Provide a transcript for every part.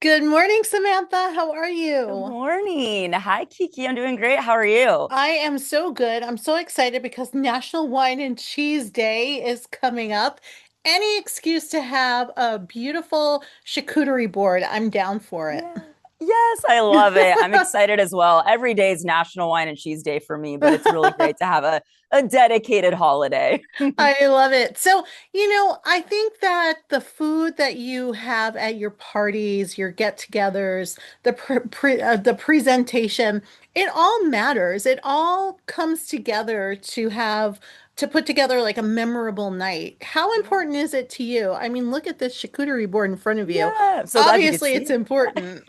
Good morning, Samantha. How are Good you? morning. Hi, Kiki. I'm doing great. How are you? I am so good. I'm so excited because National Wine and Cheese Day is coming up. Any excuse to have a beautiful charcuterie board, I'm down for it. Yeah. Yes, I love it. I'm excited as well. Every day is National Wine and Cheese Day for me, but it's really great to have a dedicated holiday. I love it. So, I think that the food that you have at your parties, your get-togethers, the presentation, it all matters. It all comes together to put together like a memorable night. How Yeah. important is it to you? I mean, look at this charcuterie board in front of you. Yeah. I'm so glad you could Obviously, it's see. important.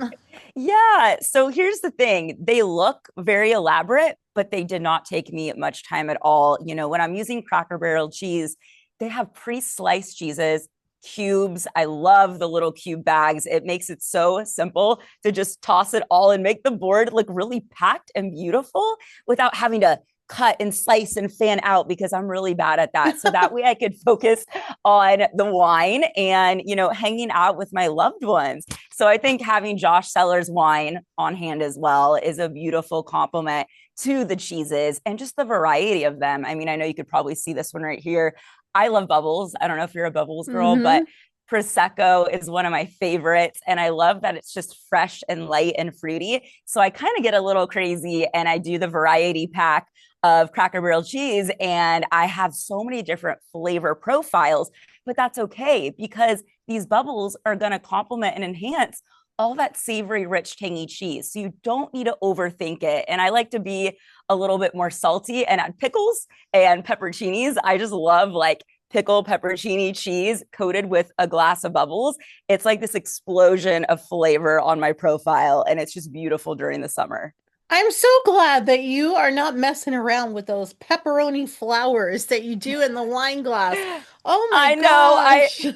Yeah. So here's the thing. They look very elaborate, but they did not take me much time at all. When I'm using Cracker Barrel cheese, they have pre-sliced cheeses, cubes. I love the little cube bags. It makes it so simple to just toss it all and make the board look really packed and beautiful without having to cut and slice and fan out because I'm really bad at that. So that way I could focus on the wine and, hanging out with my loved ones. So I think having Josh Seller's wine on hand as well is a beautiful compliment to the cheeses and just the variety of them. I mean, I know you could probably see this one right here. I love bubbles. I don't know if you're a bubbles girl, but Hmm. Prosecco is one of my favorites. And I love that it's just fresh and light and fruity. So I kind of get a little crazy and I do the variety pack of Cracker Barrel cheese. And I have so many different flavor profiles, but that's okay because these bubbles are going to complement and enhance all that savory, rich, tangy cheese. So you don't need to overthink it. And I like to be a little bit more salty and add pickles and pepperoncinis. I just love like pickle pepperoncini cheese coated with a glass of bubbles. It's like this explosion of flavor on my profile. And it's just beautiful during the summer. I'm so glad that you are not messing around with those pepperoni flowers that you do in the wine glass. Oh my I know. gosh.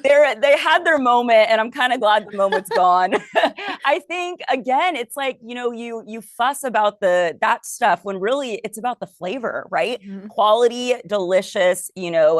They had their moment and I'm kind of glad the moment's gone. I think again, it's like, you fuss about the that stuff when really it's about the flavor, right? Mhm. Quality, delicious,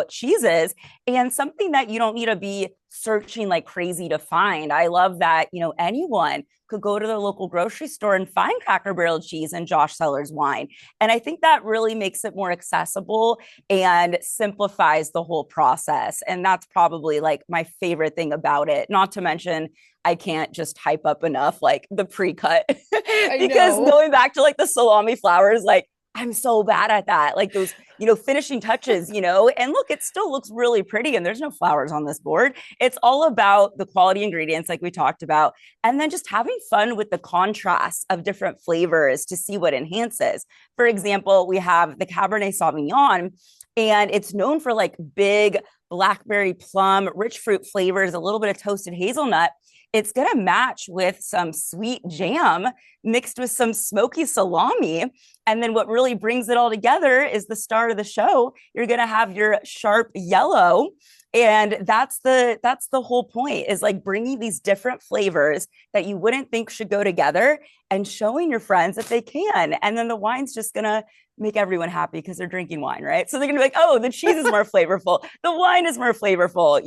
cheeses and something that you don't need to be searching like crazy to find. I love that, anyone could go to their local grocery store and find Cracker Barrel cheese and Josh Seller's wine. And I think that really makes it more accessible and simplifies the whole process. And that's probably like my favorite thing about it. Not to mention, I can't just hype up enough like the pre-cut I because know. going back to like the salami flowers, like I'm so bad at that. Like those, finishing touches, and look, it still looks really pretty and there's no flowers on this board. It's all about the quality ingredients, like we talked about, and then just having fun with the contrasts of different flavors to see what enhances. For example, we have the Cabernet Sauvignon, and it's known for like big blackberry plum, rich fruit flavors, a little bit of toasted hazelnut. It's going to match with some sweet jam mixed with some smoky salami. And then what really brings it all together is the star of the show. You're going to have your sharp yellow, and that's the whole point, is like bringing these different flavors that you wouldn't think should go together and showing your friends that they can. And then the wine's just going to make everyone happy because they're drinking wine, right? So they're going to be like, oh, the cheese is more flavorful, the wine is more flavorful.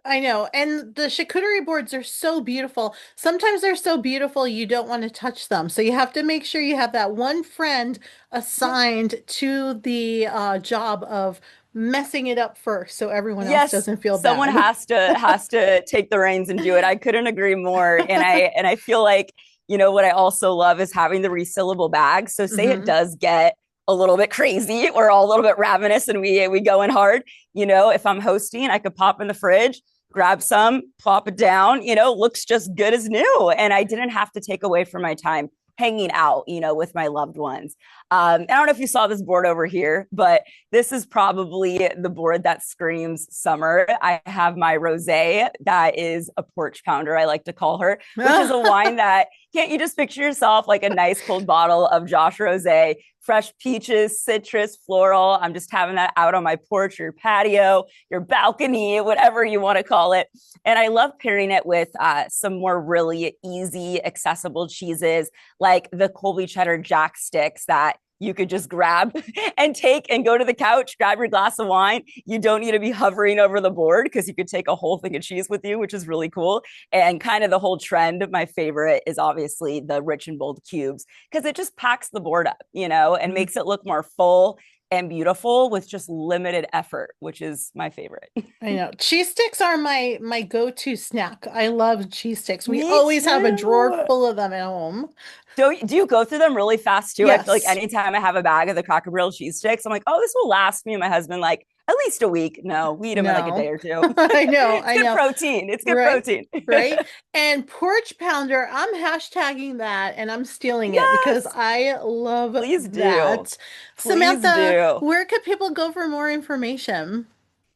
I know. And the charcuterie boards are so beautiful. Sometimes they're so beautiful you don't want to touch them. So you have to make sure you have that one friend Yeah. assigned to the job of messing it up first so everyone else Yes, doesn't feel someone bad. has to take the reins and do it. I couldn't agree more. And I feel like, what I also love is having the resealable bags. So say it Hmm. does get a little bit crazy, we're all a little bit ravenous and we go in hard, if I'm hosting, I could pop in the fridge, grab some, plop it down, looks just good as new. And I didn't have to take away from my time hanging out, with my loved ones. I don't know if you saw this board over here, but this is probably the board that screams summer. I have my rosé that is a porch pounder, I like to call her, which is a wine that can't you just picture yourself like a nice cold bottle of Josh Rosé, fresh peaches, citrus, floral. I'm just having that out on my porch, your patio, your balcony, whatever you want to call it. And I love pairing it with some more really easy, accessible cheeses like the Colby cheddar jack sticks that you could just grab and take and go to the couch, grab your glass of wine. You don't need to be hovering over the board because you could take a whole thing of cheese with you, which is really cool. And kind of the whole trend, my favorite is obviously the rich and bold cubes because it just packs the board up, and Mhm. makes it look more full and beautiful with just limited effort, which is my favorite. I know. Cheese sticks are my go-to snack. I love cheese sticks. We Me always have a drawer too. full of them at home. Do you go through them really fast too? I feel like Yes. anytime I have a bag of the Cracker Barrel cheese sticks, I'm like, oh, this will last me and my husband like at least a week. No, we eat them in like a day No. or two. I know. It's I good know. protein. It's good Right? protein. Right? And porch pounder, I'm hashtagging that and I'm stealing it because Yes, I love please do. that. Please Samantha, do. where could people go for more information?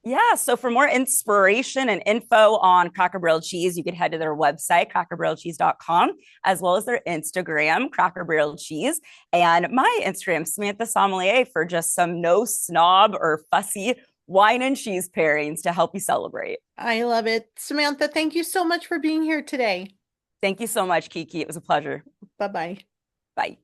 Yeah. So for more inspiration and info on Cracker Barrel cheese, you could head to their website, crackerbarrelcheese.com, as well as their Instagram, Cracker Barrel Cheese, and my Instagram, Samantha Sommelier, for just some no snob or fussy wine and cheese pairings to help you celebrate. I love it. Samantha, thank you so much for being here today. Thank you so much, Kiki. It was a pleasure. Bye-bye. Bye.